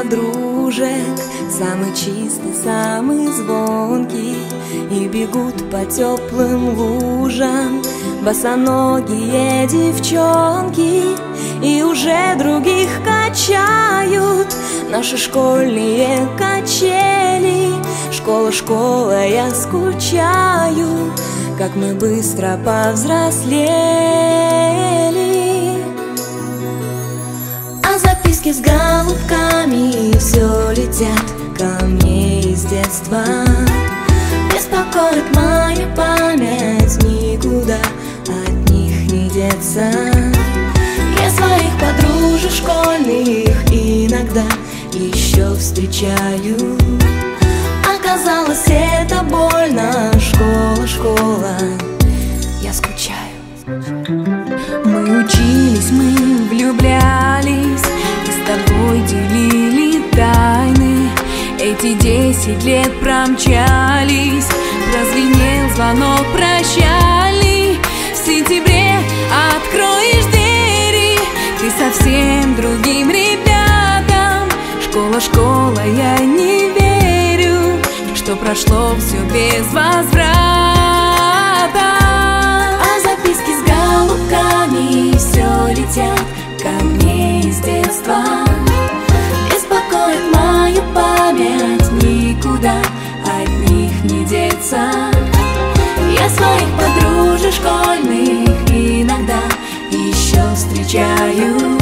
подружек, самый чистый, самый звонкий, и бегут по теплым лужам босоногие девчонки, и уже других качают наши школьные качели. Школа, школа, я скучаю, как мы быстро повзрослели. А записки с голубками все летят ко мне из детства. Беспокоит моя память, никуда от них не деться. Я своих подружек школьных иногда еще встречаю. Оказалось, это больно. Школа, школа, я скучаю. Мы учились, мы влюблялись и с тобой делили тайны. Эти 10 лет промчались, прозвенел звонок прощальный. В сентябре откроешь двери ты совсем другим ребятам. Школа, школа, я не верю, что прошло все без возврата. А записки с голубками все летят ко мне из детства. Беспокоит мою память, никуда от них не деться. Я своих подружек школьных иногда еще встречаю.